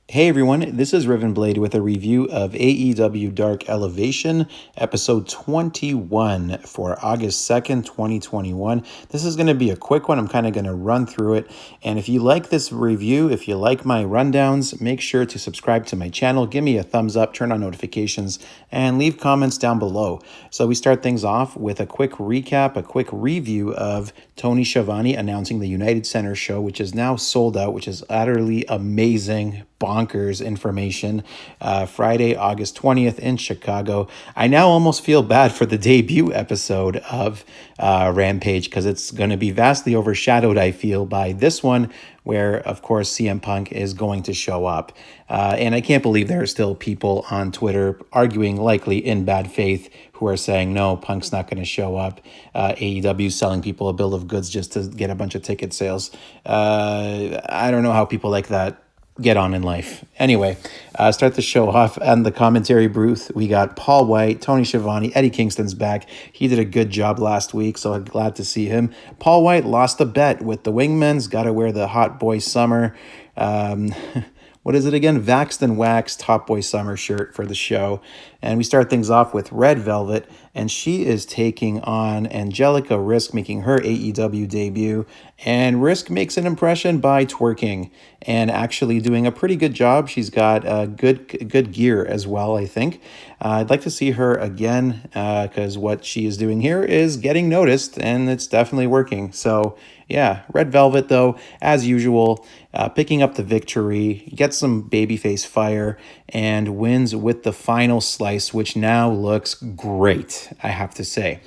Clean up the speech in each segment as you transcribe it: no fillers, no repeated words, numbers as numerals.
Hey everyone, this is Riven Blade with a review of AEW Dark Elevation, episode 21 for August 2nd, 2021. This is going to be a quick one. I'm kind of going to run through it. And if you like this review, if you like my rundowns, make sure to subscribe to my channel, give me a thumbs up, turn on notifications, and leave comments down below. So we start things off with a quick recap, a quick review of Tony Schiavone announcing the United Center show, which is now sold out, which is utterly amazing, bonkers information. Friday, August 20th in Chicago. I now almost feel bad for the debut episode of Rampage because it's going to be vastly overshadowed, I feel, by this one, where, of course, CM Punk is going to show up. And I can't believe there are still people on Twitter arguing, likely in bad faith, who are saying, no, Punk's not going to show up. AEW selling people a bill of goods just to get a bunch of ticket sales. I don't know how people like that get on in life. Anyway, start the show off and the commentary booth. We got Paul White, Tony Schiavone, Eddie Kingston's back. He did a good job last week, so I'm glad to see him. Paul White lost a bet with the Wingmen's. Got to wear the Hot Boy Summer. What is it again? Vaxxed and Waxed Top Boy Summer shirt for the show. And we start things off with Red Velvet, and she is taking on Angelica Risk, making her AEW debut. And Risk makes an impression by twerking and actually doing a pretty good job. She's got good gear as well, I think. I'd like to see her again because what she is doing here is getting noticed, and it's definitely working. So, yeah, Red Velvet, though, as usual, picking up the victory, gets some babyface fire, and wins with the final slice, which now looks great, I have to say.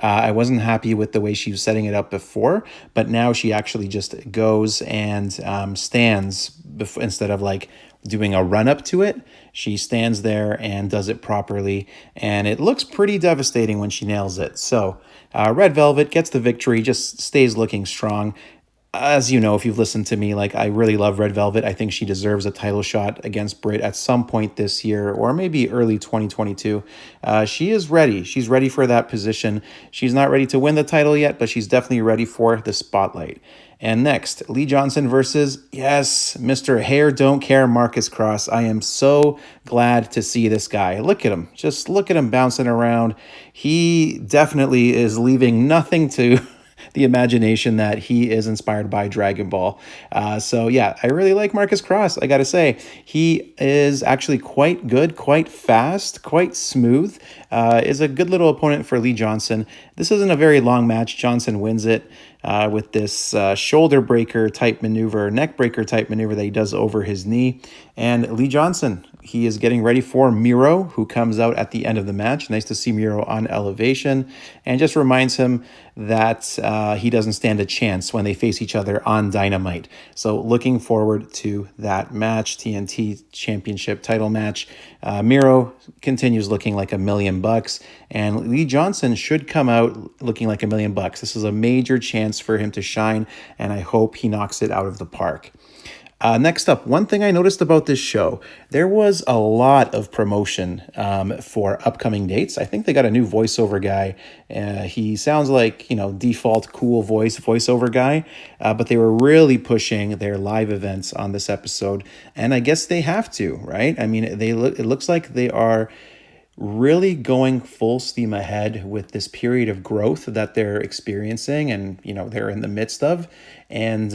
I wasn't happy with the way she was setting it up before, but now she actually just goes and stands instead of like doing a run up to it. She stands there and does it properly, and it looks pretty devastating when she nails it. So Red Velvet gets the victory, just stays looking strong. As you know, if you've listened to me, like, I really love Red Velvet. I think she deserves a title shot against Britt at some point this year, or maybe early 2022. She is ready. She's ready for that position. She's not ready to win the title yet, but she's definitely ready for the spotlight. And next, Lee Johnson versus, yes, Mr. Hair Don't Care Marcus Kross. I am so glad to see this guy. Look at him. Just look at him bouncing around. He definitely is leaving nothing to the imagination that he is inspired by Dragon Ball. So yeah, I really like Marcus Kross. I gotta say, he is actually quite good, quite fast, quite smooth. Is a good little opponent for Lee Johnson. This isn't a very long match. Johnson wins it with this shoulder breaker type maneuver, neck breaker type maneuver that he does over his knee. And Lee Johnson, he is getting ready for Miro, who comes out at the end of the match. Nice to see Miro on Elevation, and just reminds him that he doesn't stand a chance when they face each other on Dynamite. So looking forward to that match, TNT Championship title match. Miro continues looking like $1 million, and Lee Johnson should come out looking like $1 million. This is a major chance for him to shine, and I hope he knocks it out of the park. Next up, one thing I noticed about this show, there was a lot of promotion for upcoming dates. I think they got a new voiceover guy. He sounds like, default cool voiceover guy, but they were really pushing their live events on this episode, and I guess they have to, right? I mean, it looks like they are really going full steam ahead with this period of growth that they're experiencing and they're in the midst of, and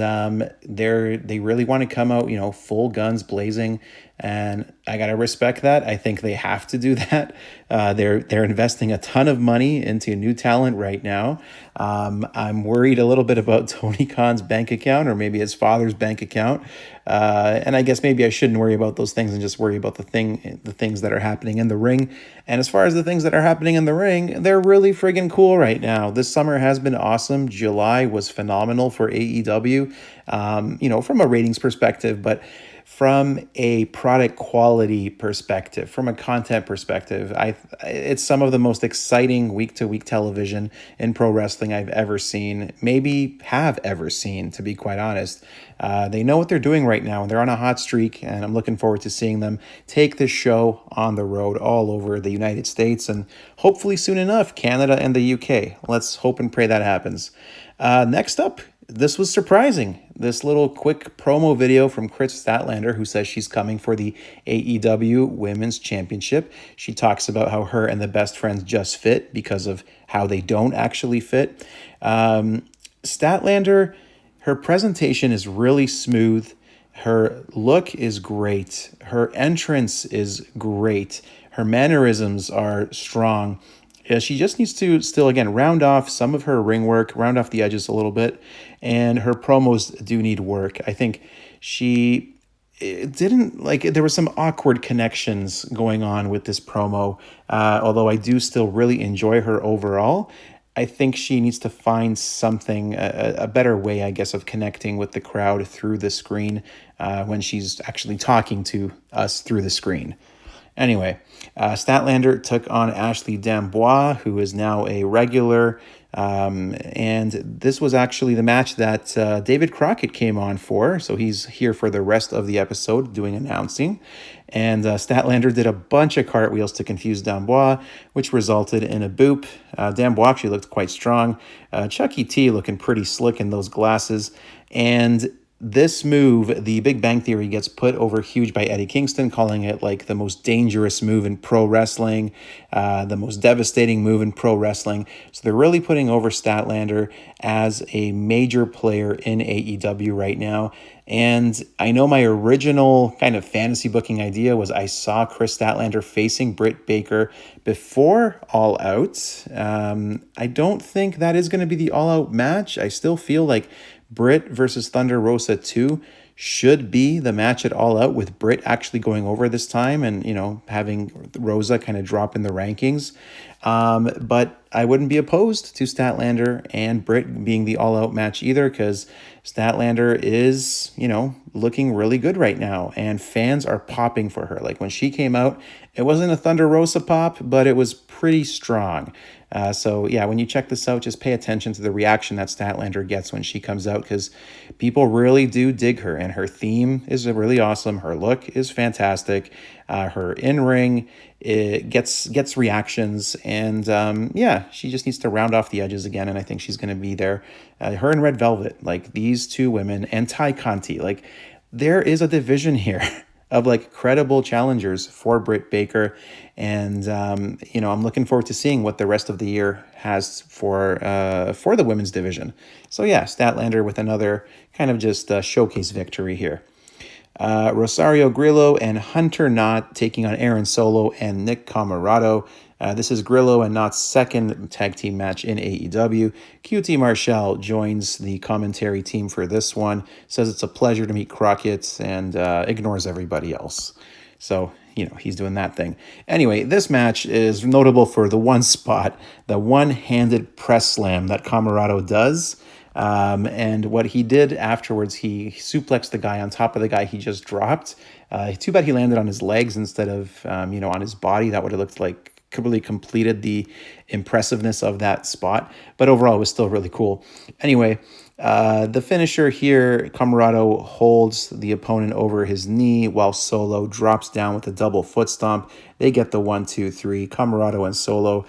they really want to come out full guns blazing, and I gotta respect that. I think they have to do that. They're investing a ton of money into new talent right now. I'm worried a little bit about Tony Khan's bank account, or maybe his father's bank account, and I guess maybe I shouldn't worry about those things and just worry about the things that are happening in the ring. And as far as the things that are happening in the ring, they're really friggin' cool right now. This summer has been awesome. July was phenomenal for AEW, from a ratings perspective, but from a product quality perspective, from a content perspective, it's some of the most exciting week-to-week television in pro wrestling I've ever seen, maybe have ever seen, to be quite honest. They know what they're doing right now, and they're on a hot streak, and I'm looking forward to seeing them take this show on the road all over the United States, and hopefully soon enough, Canada and the UK. Let's hope and pray that happens. Next up, this was surprising. This little quick promo video from Kris Statlander, who says she's coming for the AEW Women's Championship. She talks about how her and the best friends just fit because of how they don't actually fit. Statlander, her presentation is really smooth. Her look is great. Her entrance is great. Her mannerisms are strong. Yeah, she just needs to still, again, round off some of her ring work, round off the edges a little bit, and her promos do need work. I think she didn't, like, there were some awkward connections going on with this promo, although I do still really enjoy her overall. I think she needs to find something, a better way, I guess, of connecting with the crowd through the screen when she's actually talking to us through the screen. Anyway, Statlander took on Ashley D'Amboise, who is now a regular. And this was actually the match that David Crockett came on for. So he's here for the rest of the episode doing announcing. And Statlander did a bunch of cartwheels to confuse D'Amboise, which resulted in a boop. D'Amboise actually looked quite strong. Chucky T looking pretty slick in those glasses. And this move, the Big Bang Theory, gets put over huge by Eddie Kingston, calling it like the most dangerous move in pro wrestling, the most devastating move in pro wrestling. So they're really putting over Statlander as a major player in AEW right now. And I know my original kind of fantasy booking idea was I saw Kris Statlander facing Britt Baker before All Out. I don't think that is going to be the All Out match. I still feel like Britt versus Thunder Rosa 2 should be the match at All Out, with Britt actually going over this time and, you know, having Rosa kind of drop in the rankings. But I wouldn't be opposed to Statlander and Britt being the All Out match either, because Statlander is, you know, looking really good right now, and fans are popping for her. Like when she came out, it wasn't a Thunder Rosa pop, but it was pretty strong. So yeah, when you check this out, just pay attention to the reaction that Statlander gets when she comes out, because people really do dig her, and her theme is really awesome. Her look is fantastic. Her in-ring, it gets reactions, and yeah, she just needs to round off the edges again, and I think she's going to be there. Her and Red Velvet, like these two women, and Ty Conti, like there is a division here of like credible challengers for Britt Baker. And, you know, I'm looking forward to seeing what the rest of the year has for the women's division. So yeah, Statlander with another kind of just showcase victory here. Rosario Grillo and Hunter Knott taking on Aaron Solo and Nick Comoroto. This is Grillo and Knott's second tag team match in AEW. QT Marshall joins the commentary team for this one, says it's a pleasure to meet Crockett, and ignores everybody else. So, you know, he's doing that thing. Anyway, this match is notable for the one spot, the one-handed press slam that Comoroto does. And what he did afterwards, he suplexed the guy on top of the guy he just dropped. Too bad he landed on his legs instead of, you know, on his body. That would have looked like really completed the impressiveness of that spot, but overall it was still really cool. Anyway, the finisher here, Comoroto holds the opponent over his knee while Solo drops down with a double foot stomp. They get the 1, 2, 3. Comoroto and Solo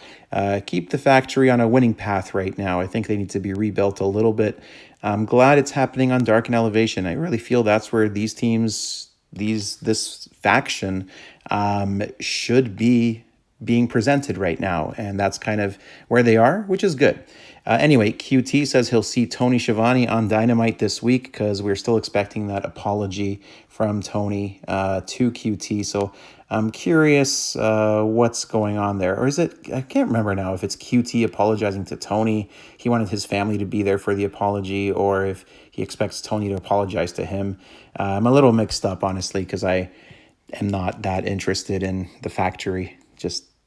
keep the factory on a winning path right now. I think they need to be rebuilt a little bit. I'm glad it's happening on Dark and Elevation. I really feel that's where these teams, this faction should be being presented right now, and that's kind of where they are, which is good. Anyway, QT says he'll see Tony Schiavone on Dynamite this week, because we're still expecting that apology from Tony to QT. So I'm curious what's going on there. Or is it, I can't remember now if it's QT apologizing to Tony. He wanted his family to be there for the apology, or if he expects Tony to apologize to him. I'm a little mixed up, honestly, because I am not that interested in the factory.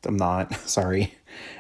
I'm not, sorry.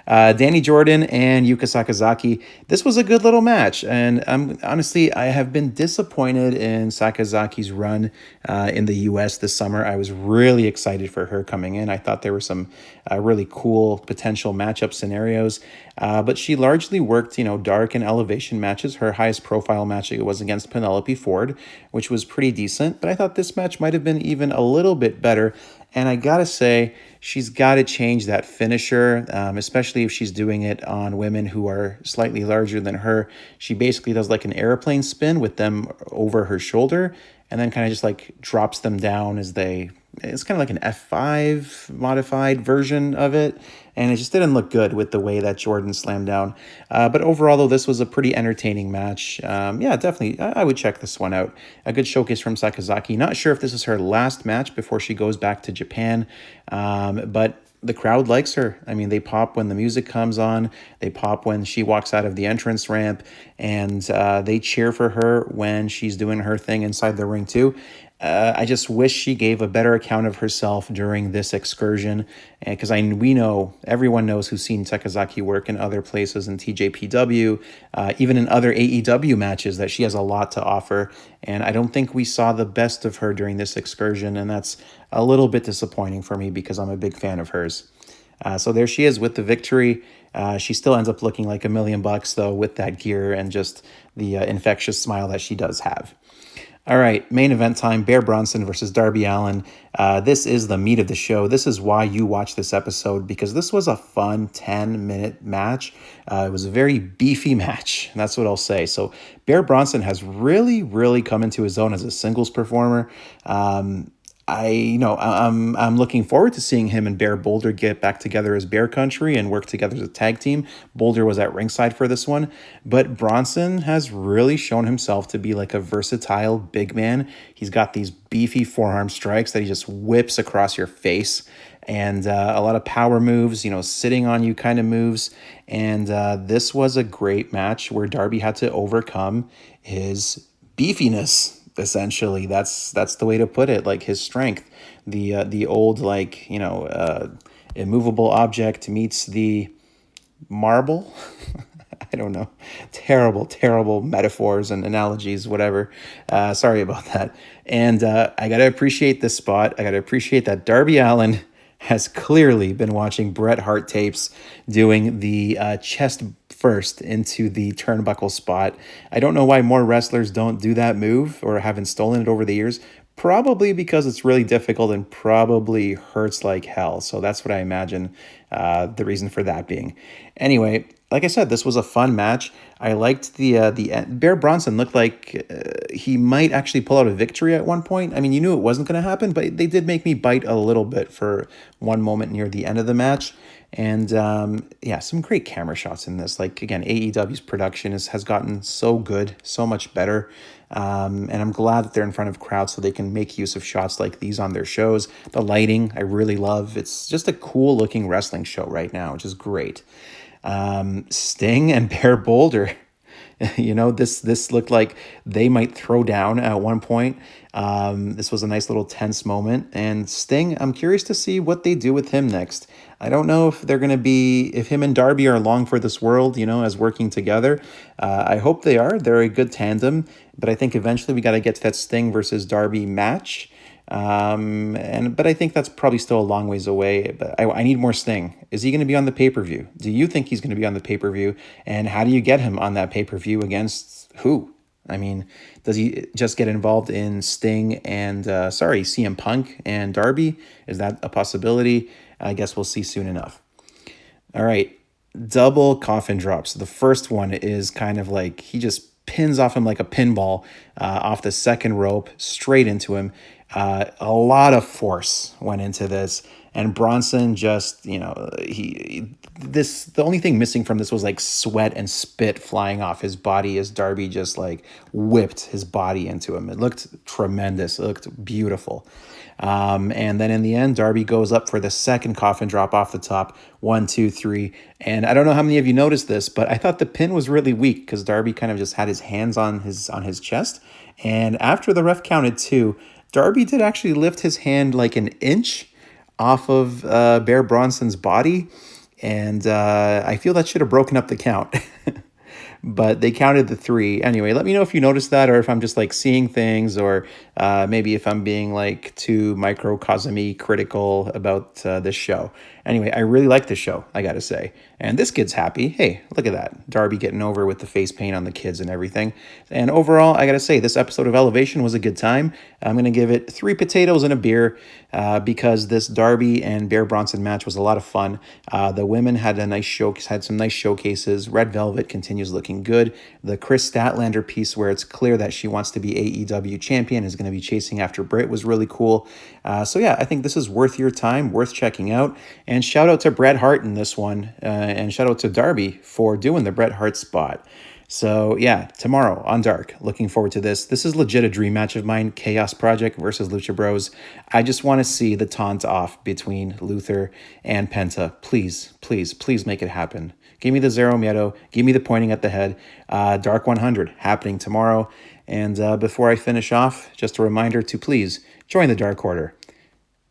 Danny Jordan and Yuka Sakazaki. This was a good little match, and honestly, I have been disappointed in Sakazaki's run in the U.S. this summer. I was really excited for her coming in. I thought there were some really cool potential matchup scenarios, but she largely worked, you know, Dark and Elevation matches. Her highest profile match was against Penelope Ford, which was pretty decent, but I thought this match might have been even a little bit better. And I gotta say, she's got to change that finisher, especially if she's doing it on women who are slightly larger than her. She basically does like an airplane spin with them over her shoulder and then kind of just like drops them down as they, it's kind of like an F5 modified version of it. And it just didn't look good with the way that Jordan slammed down. But overall, though, this was a pretty entertaining match. Yeah, definitely, I would check this one out. A good showcase from Sakazaki. Not sure if this is her last match before she goes back to Japan, but the crowd likes her. I mean, they pop when the music comes on. They pop when she walks out of the entrance ramp, and they cheer for her when she's doing her thing inside the ring too. I just wish she gave a better account of herself during this excursion, because we know, everyone knows who's seen Sakazaki work in other places in TJPW, even in other AEW matches, that she has a lot to offer. And I don't think we saw the best of her during this excursion, and that's a little bit disappointing for me because I'm a big fan of hers. So there she is with the victory. She still ends up looking like $1 million though with that gear and just the infectious smile that she does have. All right, main event time, Bear Bronson versus Darby Allin. This is the meat of the show. This is why you watch this episode, because this was a fun 10-minute match. It was a very beefy match, that's what I'll say. So Bear Bronson has really, really come into his own as a singles performer. I'm looking forward to seeing him and Bear Boulder get back together as Bear Country and work together as a tag team. Boulder was at ringside for this one, but Bronson has really shown himself to be like a versatile big man. He's got these beefy forearm strikes that he just whips across your face, and a lot of power moves, sitting on you kind of moves. And this was a great match where Darby had to overcome his beefiness. Essentially, that's the way to put it. Like his strength, the old immovable object meets the marble. I don't know. Terrible metaphors and analogies, whatever. Sorry about that. And I gotta appreciate this spot. I gotta appreciate that Darby Allin has clearly been watching Bret Hart tapes doing the chest first into the turnbuckle spot. I don't know why more wrestlers don't do that move or haven't stolen it over the years. Probably because it's really difficult and probably hurts like hell. So that's what I imagine the reason for that being. Anyway, like I said, this was a fun match. I liked the Bear Bronson looked like he might actually pull out a victory at one point. I mean, you knew it wasn't going to happen, but they did make me bite a little bit for one moment near the end of the match. And some great camera shots in this. Like, again, AEW's production has gotten so good, so much better. And I'm glad that they're in front of crowds so they can make use of shots like these on their shows. The lighting, I really love. It's just a cool looking wrestling show right now, which is great. Sting and Bear Boulder. This looked like they might throw down at one point. This was a nice little tense moment. And Sting, I'm curious to see what they do with him next. I don't know if if him and Darby are along for this world, as working together. I hope they are. They're a good tandem. But I think eventually we got to get to that Sting versus Darby match. But I think that's probably still a long ways away. But I need more Sting. Is he going to be on the pay-per-view? Do you think he's going to be on the pay-per-view? And how do you get him on that pay-per-view against who? I mean, does he just get involved in Sting and CM Punk and Darby? Is that a possibility? I guess we'll see soon enough. All right, double coffin drops. The first one is kind of like he just pins off him like a pinball off the second rope straight into him. A lot of force went into this, and Bronson just, the only thing missing from this was like sweat and spit flying off his body as Darby just like whipped his body into him. It looked tremendous. It looked beautiful. And then in the end, Darby goes up for the second coffin drop off the top. 1, 2, 3. And I don't know how many of you noticed this, but I thought the pin was really weak because Darby kind of just had his hands on his chest. And after the ref counted 2, Darby did actually lift his hand like an inch off of Bear Bronson's body. And I feel that should have broken up the count. But they counted the 3. Anyway, let me know if you noticed that or if I'm just like seeing things or Maybe if I'm being like too microcosmy critical about this show. Anyway, I really like this show, I gotta say. And this kid's happy. Hey, look at that. Darby getting over with the face paint on the kids and everything. And overall, I gotta say, this episode of Elevation was a good time. I'm gonna give it 3 potatoes and a beer because this Darby and Bear Bronson match was a lot of fun. The women had had some nice showcases. Red Velvet continues looking good. The Kris Statlander piece where it's clear that she wants to be AEW champion, is going to be chasing after Britt, was really cool. So yeah, I think this is worth your time, worth checking out. And shout out to Bret Hart in this one, and shout out to Darby for doing the Bret Hart spot. So yeah, tomorrow on Dark, looking forward to this. This is legit a dream match of mine, Chaos Project versus Lucha Bros. I just want to see the taunt off between Luther and Penta. Please, please, please make it happen. Give me the Zero Miedo. Give me the pointing at the head. Dark 100 happening tomorrow. And before I finish off, just a reminder to please join the Dark Order.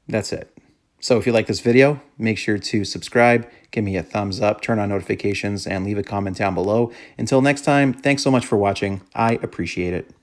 That's it. So if you like this video, make sure to subscribe, give me a thumbs up, turn on notifications, and leave a comment down below. Until next time, thanks so much for watching. I appreciate it.